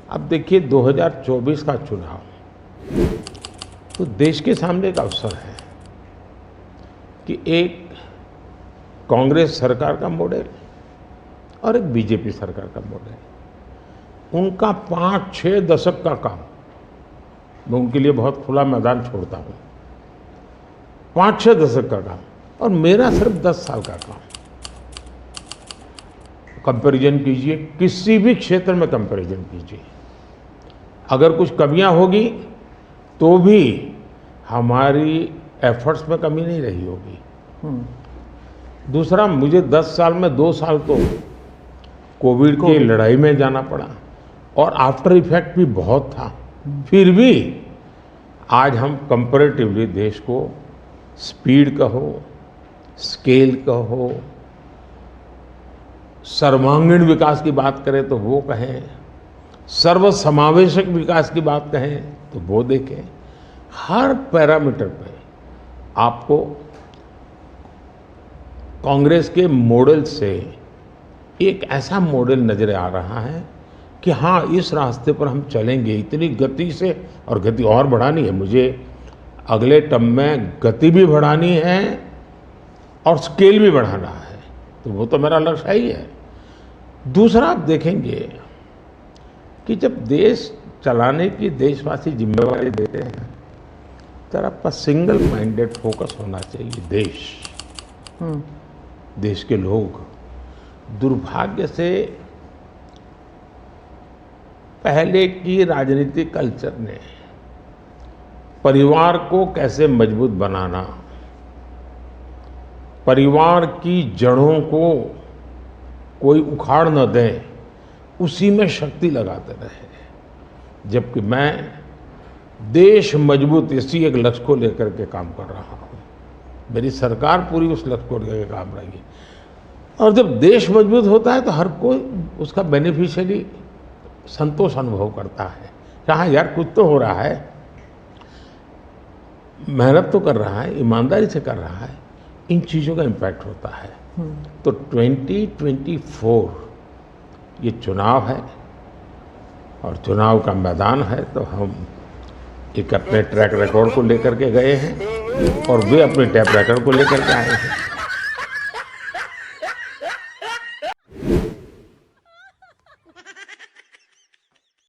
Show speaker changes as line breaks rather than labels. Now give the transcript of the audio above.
अब देखिए 2024 का चुनाव तो देश के सामने एक अवसर है कि एक कांग्रेस सरकार का मॉडल और एक बीजेपी सरकार का मॉडल, उनका 5-6 दशक का काम, मैं उनके लिए बहुत खुला मैदान छोड़ता हूँ। 5-6 दशक का काम और मेरा सिर्फ 10 साल का काम। कंपैरिजन कीजिए, किसी भी क्षेत्र में कंपैरिजन कीजिए, अगर कुछ कमियां होगी तो भी हमारी एफर्ट्स में कमी नहीं रही होगी। दूसरा, मुझे 10 साल में 2 साल तो कोविड की लड़ाई में जाना पड़ा और आफ्टर इफेक्ट भी बहुत था। फिर भी आज हम कंपैरेटिवली देश को स्पीड कहो, स्केल कहो, सर्वांगीण विकास की बात करें तो वो कहें, सर्वसमावेशक विकास की बात कहें तो वो देखें, हर पैरामीटर पे आपको कांग्रेस के मॉडल से एक ऐसा मॉडल नजर आ रहा है कि हाँ, इस रास्ते पर हम चलेंगे इतनी गति से, और गति और बढ़ानी है मुझे। अगले टर्म में गति भी बढ़ानी है और स्केल भी बढ़ाना है, तो वो तो मेरा लक्ष्य ही है। दूसरा, आप देखेंगे कि जब देश चलाने की देशवासी जिम्मेवारी देते हैं तो आपका सिंगल माइंडेड फोकस होना चाहिए। देश के लोग दुर्भाग्य से पहले की राजनीतिक कल्चर ने परिवार को कैसे मजबूत बनाना, परिवार की जड़ों को कोई उखाड़ न दे, उसी में शक्ति लगाते रहे। जबकि मैं देश मजबूत इसी एक लक्ष्य को लेकर के काम कर रहा हूँ। मेरी सरकार पूरी उस लक्ष्य को लेकर काम रही। और जब देश मजबूत होता है तो हर कोई उसका बेनिफिशियरी संतोष अनुभव करता है। हाँ यार, कुछ तो हो रहा है, मेहनत तो कर रहा है, ईमानदारी से कर रहा है, इन चीज़ों का इम्पैक्ट होता है। तो 2024 ये चुनाव है और चुनाव का मैदान है, तो हम एक अपने ट्रैक रिकॉर्ड को लेकर के गए हैं और वे अपने ट्रैक रिकॉर्ड को लेकर के आए हैं।